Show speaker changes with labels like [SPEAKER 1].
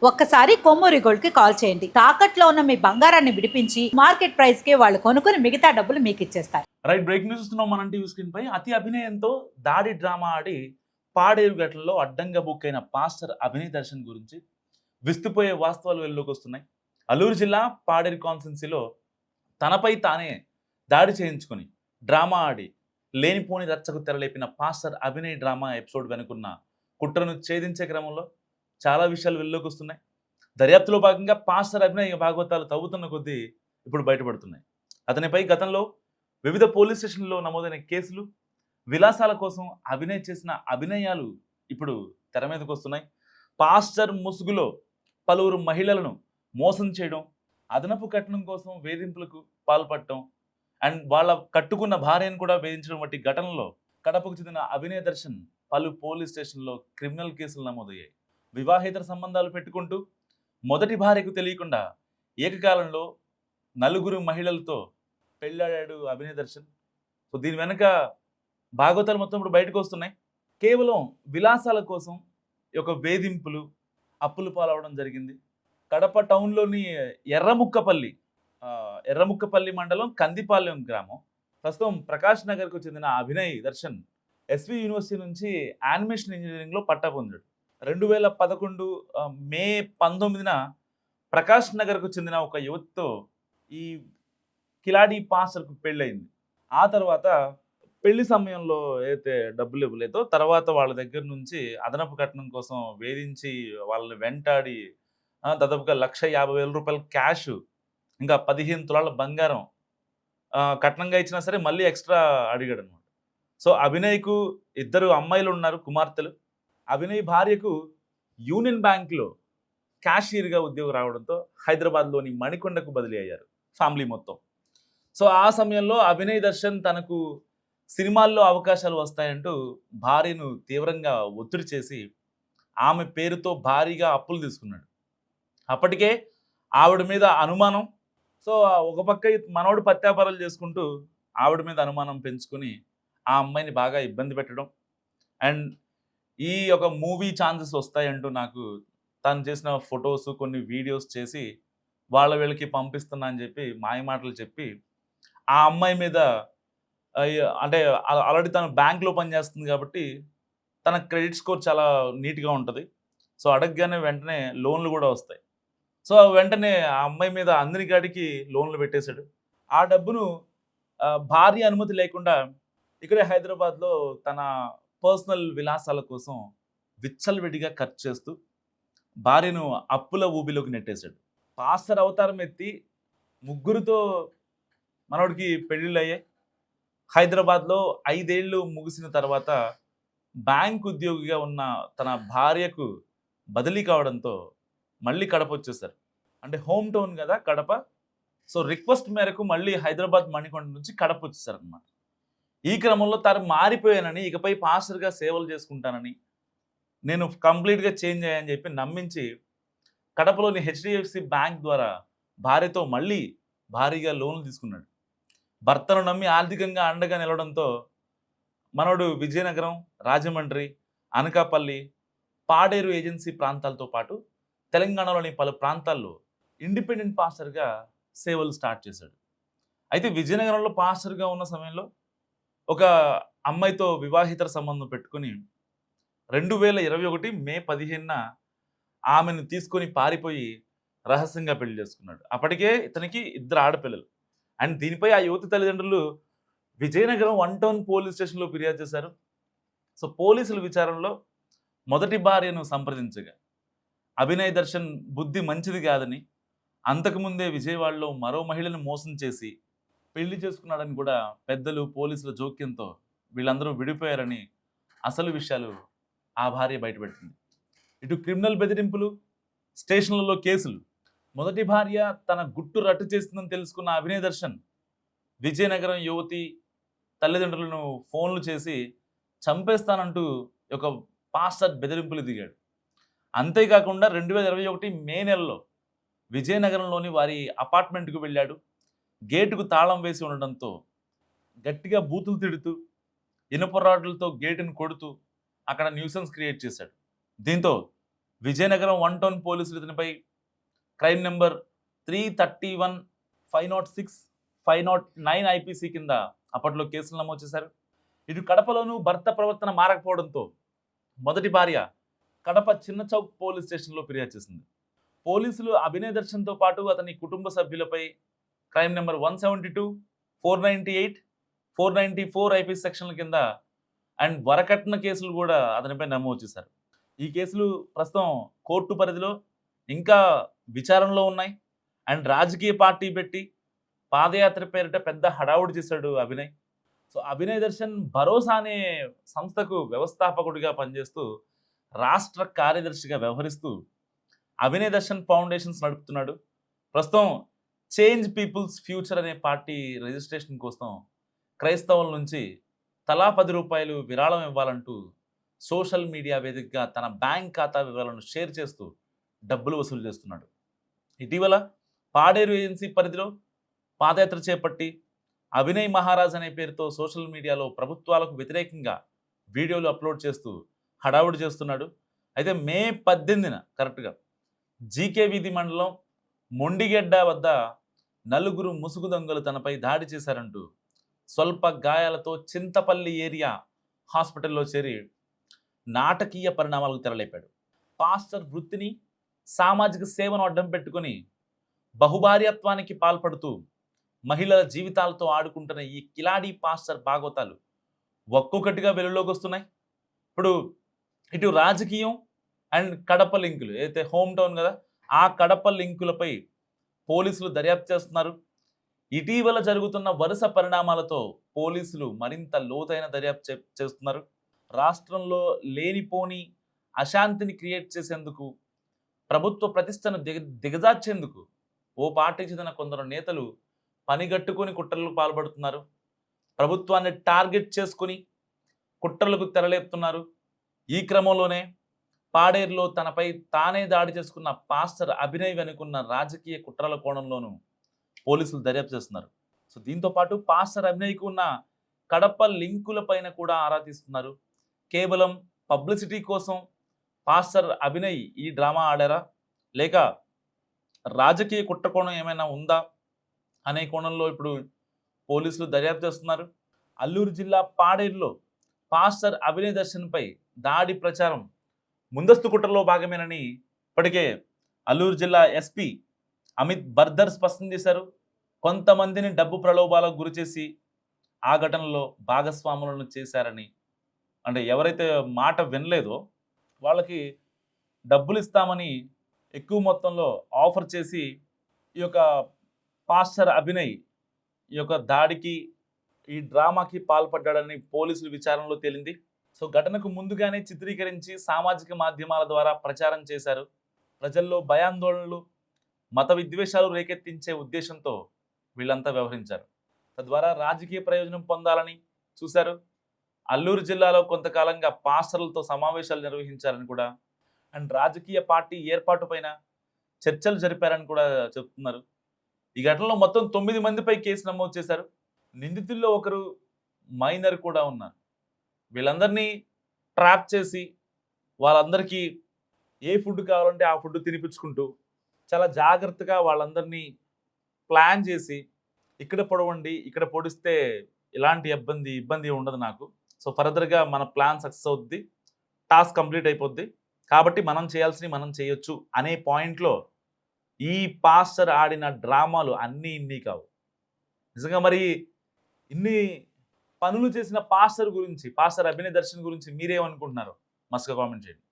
[SPEAKER 1] ఒక్కసారి కొమ్మూరి గోల్డ్ కి కాల్ చేయండి. తాకట్లో ఉన్న మీ బంగారాన్ని విడిపించి మార్కెట్ ప్రైస్ కి వాళ్ళు కొనుక్కుని మిగతా డబ్బులు మీకు ఇచ్చేస్తారు.
[SPEAKER 2] రైట్, బ్రేక్ న్యూస్ చూస్తున్నాం మనం టీవీ స్క్రీన్ పై. అతి అభినయంతో దాడి డ్రామా ఆడి పాడేరు ఘటనలో అడ్డంగా బుక్ అయిన పాస్టర్ అభినయ్ దర్శన్ గురించి విస్తుపోయే వాస్తవాలు వెలుగులోకి వస్తున్నాయి. అల్లూరు జిల్లా పాడేరు కాన్స్టిట్యున్సీలో తనపై తానే దాడి చేయించుకుని డ్రామా ఆడి లేనిపోని రచ్చకు తెరలేపిన పాస్టర్ అభినయ్ డ్రామా ఎపిసోడ్ వెనుకున్న కుట్రను ఛేదించే క్రమంలో చాలా విషయాలు వెలుగులోకి వస్తున్నాయి. దర్యాప్తులో భాగంగా పాస్టర్ అభినయ్ భాగవతాలు తవ్వుతున్న కొద్దీ ఇప్పుడు బయటపడుతున్నాయి. అతనిపై గతంలో వివిధ పోలీస్ స్టేషన్లలో నమోదైన కేసులు, విలాసాల కోసం అభినయ్ చేసిన అభినయాలు ఇప్పుడు తెర మీదకు వస్తున్నాయి. పాస్టర్ ముసుగులో పలువురు మహిళలను మోసం చేయడం, అదనపు కట్నం కోసం వేధింపులకు పాల్పడటం అండ్ వాళ్ళ కట్టుకున్న భార్యను కూడా వేధించడం వంటి ఘటనలో కడపకు చెందిన అభినయ్ దర్శన్ పలు పోలీస్ స్టేషన్లో క్రిమినల్ కేసులు నమోదయ్యాయి. వివాహేతర సంబంధాలు పెట్టుకుంటూ మొదటి భార్యకు తెలియకుండా ఏకకాలంలో 4 మహిళలతో పెళ్ళాడాడు అభినయ్ దర్శన్. సో దీని వెనుక భాగవతాలు మొత్తం ఇప్పుడు బయటకు వస్తున్నాయి. కేవలం విలాసాల కోసం ఒక వేధింపులు, అప్పులు పాలవడం జరిగింది. కడప టౌన్లోని ఎర్రముక్కపల్లి మండలం కందిపాలెం గ్రామం. ప్రస్తుతం ప్రకాష్ నగర్కు చెందిన అభినయ్ దర్శన్ ఎస్వి యూనివర్సిటీ నుంచి యానిమేషన్ ఇంజనీరింగ్లో పట్టా పొందాడు. 2011 మే 19న ప్రకాష్ నగర్కు చెందిన ఒక యువతితో ఈ కిలాడి పాస్టర్కు పెళ్ళయింది. ఆ తర్వాత పెళ్లి సమయంలో అయితే డబ్బులు ఇవ్వలేదో తర్వాత వాళ్ళ దగ్గర నుంచి అదనపు కట్నం కోసం వేధించి వాళ్ళని వెంటాడి దాదాపుగా ₹1,50,000 క్యాష్, ఇంకా 15 తులాల బంగారం కట్నంగా ఇచ్చినా సరే మళ్ళీ ఎక్స్ట్రా అడిగాడు అనమాట. సో అభినయ్కు 2 అమ్మాయిలు ఉన్నారు, కుమార్తెలు. అభినయ్ భార్యకు యూనియన్ బ్యాంక్లో క్యాషియర్గా ఉద్యోగం రావడంతో హైదరాబాద్లోని మణికొండకు బదిలీ అయ్యారు ఫ్యామిలీ మొత్తం. సో ఆ సమయంలో అభినయ్ దర్శన్ తనకు సినిమాల్లో అవకాశాలు వస్తాయంటూ భార్యను తీవ్రంగా ఒత్తిడి చేసి ఆమె పేరుతో భారీగా అప్పులు తీసుకున్నాడు. అప్పటికే ఆవిడ మీద అనుమానం. సో ఒక పక్క మనోడు పత్యాపారాలు చేసుకుంటూ ఆవిడ మీద అనుమానం పెంచుకొని ఆ అమ్మాయిని బాగా ఇబ్బంది పెట్టడం అండ్ ఈ ఒక మూవీ ఛాన్సెస్ వస్తాయంటూ నాకు తను చేసిన ఫొటోస్, కొన్ని వీడియోస్ చేసి వీళ్ళకి పంపిస్తున్నా అని చెప్పి మాయమాటలు చెప్పి ఆ అమ్మాయి మీద అంటే ఆల్రెడీ తను బ్యాంక్లో పనిచేస్తుంది కాబట్టి తన క్రెడిట్ స్కోర్ చాలా నీట్గా ఉంటుంది. సో అడగగానే వెంటనే లోన్లు కూడా వస్తాయి. సో వెంటనే ఆ అమ్మాయి మీద అందరి కాడికి లోన్లు పెట్టేశాడు. ఆ డబ్బును భార్య అనుమతి లేకుండా ఇక్కడే హైదరాబాద్లో తన పర్సనల్ విలాసాల కోసం విచ్చలవిడిగా ఖర్చు చేస్తూ భార్యను అప్పుల ఊబిలోకి నెట్టేశాడు. పాస్టర్ అవతారం ఎత్తి 3 మనోడికి పెళ్ళిళ్ళు అయ్యాయి. హైదరాబాద్లో 5 ఏళ్ళు ముగిసిన తర్వాత బ్యాంక్ ఉద్యోగిగా ఉన్న తన భార్యకు బదిలీ కావడంతో మళ్ళీ కడప వచ్చేసారు. అంటే హోమ్ టౌన్ కదా కడప. సో రిక్వెస్ట్ మేరకు మళ్ళీ హైదరాబాద్ మణికొండ నుంచి కడప వచ్చేసారు అనమాట. ఈ క్రమంలో తాను మారిపోయానని, ఇకపై పాస్టర్గా సేవలు చేసుకుంటానని, నేను కంప్లీట్గా చేంజ్ అయ్యాని చెప్పి నమ్మించి కడపలోని హెచ్డిఎఫ్సి బ్యాంక్ ద్వారా భార్యతో మళ్ళీ భారీగా లోన్లు తీసుకున్నాడు. భర్తను నమ్మి ఆర్థికంగా అండగా నిలవడంతో మనోడు విజయనగరం, రాజమండ్రి, అనకాపల్లి, పాడేరు ఏజెన్సీ ప్రాంతాలతో పాటు తెలంగాణలోని పలు ప్రాంతాల్లో ఇండిపెండెంట్ పాస్టర్గా సేవలు స్టార్ట్ చేశాడు. అయితే విజయనగరంలో పాస్టర్గా ఉన్న సమయంలో ఒక అమ్మాయితో వివాహితర సంబంధం పెట్టుకుని 2021 మే 15న ఆమెను తీసుకొని పారిపోయి రహస్యంగా పెళ్లి చేసుకున్నాడు. అప్పటికే ఇతనికి 2 ఆడపిల్లలు. అండ్ దీనిపై ఆ యువతి తల్లిదండ్రులు విజయనగరం 1 టౌన్ పోలీస్ స్టేషన్లో ఫిర్యాదు చేశారు. సో పోలీసుల విచారణలో మొదటి భార్యను సంప్రదించగా అభినయ్ దర్శన్ బుద్ధి మంచిది కాదని, అంతకుముందే విజయవాడలో మరో మహిళను మోసం చేసి పెళ్లి చేసుకున్నాడని కూడా పెద్దలు, పోలీసుల జోక్యంతో వీళ్ళందరూ విడిపోయారని అసలు విషయాలు ఆ భార్య బయటపెట్టింది. ఇటు క్రిమినల్ బెదిరింపులు, స్టేషన్లలో కేసులు. మొదటి భార్య తన గుట్టు రట్టు చేస్తుందని తెలుసుకున్న అభినయ్ దర్శన్ విజయనగరం యువతి తల్లిదండ్రులను ఫోన్లు చేసి చంపేస్తానంటూ ఒక పాస్టర్ బెదిరింపులు దిగాడు. అంతేకాకుండా 2021 మే నెలలో విజయనగరంలోని వారి అపార్ట్మెంట్కు వెళ్ళాడు. గేటుకు తాళం వేసి ఉండడంతో గట్టిగా బూతులు తిడుతూ ఇనుప రాడ్లతో గేటును కొడుతూ అక్కడ న్యూసెన్స్ క్రియేట్ చేశాడు. దీంతో విజయనగరం 1 టౌన్ పోలీసులు ఇతనిపై క్రైమ్ నెంబర్ 331, 506, 509 ఐపీసీ కింద అప్పట్లో కేసులు నమోదు చేశారు. ఇటు కడపలోనూ భర్త ప్రవర్తన మారకపోవడంతో మొదటి భార్య కడప చిన్న చౌక్ పోలీస్ స్టేషన్లో ఫిర్యాదు చేసింది. పోలీసులు అభినయ్ దర్శన్తో పాటు అతని కుటుంబ సభ్యులపై క్రైమ్ నెంబర్ 172, 498, 494 ఐపీసీ సెక్షన్ల కింద అండ్ వరకట్న కేసులు కూడా అతనిపై నమోదు చేశారు. ఈ కేసులు ప్రస్తుతం కోర్టు పరిధిలో ఇంకా విచారణలో ఉన్నాయి. అండ్ రాజకీయ పార్టీ పెట్టి పాదయాత్ర పేరిట పెద్ద హడావుడి చేశాడు అభినయ్. సో అభినయ్ దర్శన్ భరోసా అనే సంస్థకు వ్యవస్థాపకుడిగా పనిచేస్తూ రాష్ట్ర కార్యదర్శిగా వ్యవహరిస్తూ అభినయ్ దర్శన్ ఫౌండేషన్స్ నడుపుతున్నాడు. ప్రస్తుతం చేంజ్ పీపుల్స్ ఫ్యూచర్ అనే పార్టీ రిజిస్ట్రేషన్ కోసం క్రైస్తవుల నుంచి తలా 10 రూపాయలు విరాళం ఇవ్వాలంటూ సోషల్ మీడియా వేదికగా తన బ్యాంక్ ఖాతా వివరాలను షేర్ చేస్తూ డబ్బులు వసూలు చేస్తున్నాడు. ఇటీవల పాడేరు ఏజెన్సీ పరిధిలో పాదయాత్ర చేపట్టి అభినయ్ మహారాజ్ అనే పేరుతో సోషల్ మీడియాలో ప్రభుత్వాలకు వ్యతిరేకంగా వీడియోలు అప్లోడ్ చేస్తూ హడావుడి చేస్తున్నాడు. అయితే మే 18న కరెక్ట్గా జీకే వీధి మండలం మొండిగెడ్డ వద్ద 4 ముసుగు దొంగలు తనపై దాడి చేశారంటూ స్వల్ప గాయాలతో చింతపల్లి ఏరియా హాస్పిటల్లో చేరి నాటకీయ పరిణామాలకు తెరలేపాడు. పాస్టర్ వృత్తిని సామాజిక సేవను అడ్డం పెట్టుకుని బహుభార్యత్వానికి పాల్పడుతూ మహిళల జీవితాలతో ఆడుకుంటున్న ఈ కిలాడీ పాస్టర్ భాగవతాలు ఒక్కొక్కటిగా వెలుగులోకి వస్తున్నాయి. ఇప్పుడు ఇటు రాజకీయం అండ్ కడప లింకులు ఏదైతే హోమ్ టౌన్ కదా, ఆ కడప లింకులపై పోలీసులు దర్యాప్తు చేస్తున్నారు. ఇటీవల జరుగుతున్న వరుస పరిణామాలతో పోలీసులు మరింత లోతైన దర్యాప్తు చేస్తున్నారు. రాష్ట్రంలో లేనిపోని అశాంతిని క్రియేట్ చేసేందుకు, ప్రభుత్వ ప్రతిష్టను దిగజార్చేందుకు ఓ పార్టీకి చెందిన కొందరు నేతలు పనిగట్టుకుని కుట్రలకు పాల్పడుతున్నారు. ప్రభుత్వాన్ని టార్గెట్ చేసుకుని కుట్రలకు తెరలేపుతున్నారు. ఈ క్రమంలోనే పాడేరులో తనపై తానే దాడి చేసుకున్న పాస్టర్ అభినయ్ వెనుకున్న రాజకీయ కుట్రల కోణంలోనూ పోలీసులు దర్యాప్తు చేస్తున్నారు. సో దీంతో పాటు పాస్టర్ అభినయ్కు ఉన్న కడప లింకుల పైన కూడా ఆరా తీస్తున్నారు. కేవలం పబ్లిసిటీ కోసం పాస్టర్ అభినయ్ ఈ డ్రామా ఆడారా, లేక రాజకీయ కుట్ర కోణం ఏమైనా ఉందా అనే కోణంలో ఇప్పుడు పోలీసులు దర్యాప్తు చేస్తున్నారు. అల్లూరు జిల్లా పాడేరులో పాస్టర్ అభినయ్ దర్శన్పై దాడి ప్రచారం ముందస్తు కుట్రలో భాగమేనని ఇప్పటికే అల్లూరు జిల్లా ఎస్పీ అమిత్ బర్దర్ స్పష్టం చేశారు. కొంతమందిని డబ్బు ప్రలోభాలకు గురిచేసి ఆ ఘటనలో భాగస్వాములను చేశారని, అంటే ఎవరైతే మాట వినలేదో వాళ్ళకి డబ్బులు ఇస్తామని ఎక్కువ మొత్తంలో ఆఫర్ చేసి ఈ యొక్క పాస్టర్ అభినయ్ ఈ యొక్క దాడికి, ఈ డ్రామాకి పాల్పడ్డాడని పోలీసులు విచారణలో తేలింది. సో ఘటనకు ముందుగానే చిత్రీకరించి సామాజిక మాధ్యమాల ద్వారా ప్రచారం చేశారు. ప్రజల్లో భయాందోళనలు, మత విద్వేషాలు రేకెత్తించే ఉద్దేశంతో వీళ్ళంతా వ్యవహరించారు. తద్వారా రాజకీయ ప్రయోజనం పొందాలని చూశారు. అల్లూరు జిల్లాలో కొంతకాలంగా పాస్టర్లతో సమావేశాలు నిర్వహించారని కూడా, అండ్ రాజకీయ పార్టీ ఏర్పాటు పైన చర్చలు జరిపారని కూడా చెప్తున్నారు. ఈ ఘటనలో మొత్తం 9 మందిపై కేసు నమోదు చేశారు. నిందితుల్లో ఒకరు మైనర్ కూడా ఉన్నారు. వీళ్ళందరినీ ట్రాప్ చేసి వాళ్ళందరికీ ఏ ఫుడ్ కావాలంటే ఆ ఫుడ్ తినిపించుకుంటూ చాలా జాగ్రత్తగా వాళ్ళందరినీ ప్లాన్ చేసి, ఇక్కడ పొడవండి, ఇక్కడ పొడిస్తే ఎలాంటి ఇబ్బంది ఉండదు నాకు, సో ఫర్దర్గా మన ప్లాన్ సక్సెస్ అవుద్ది, టాస్క్ కంప్లీట్ అయిపోద్ది, కాబట్టి మనం చేయాల్సినవి మనం చేయొచ్చు అనే పాయింట్లో ఈ పాస్టర్ ఆడిన డ్రామాలు అన్నీ ఇన్ని కావు. నిజంగా మరి ఇన్ని పనులు చేసిన పాస్టర్ గురించి, పాస్టర్ అభినయ్ దర్శన్ గురించి మీరేమనుకుంటున్నారు? మస్తుగా కామెంట్ చేయండి.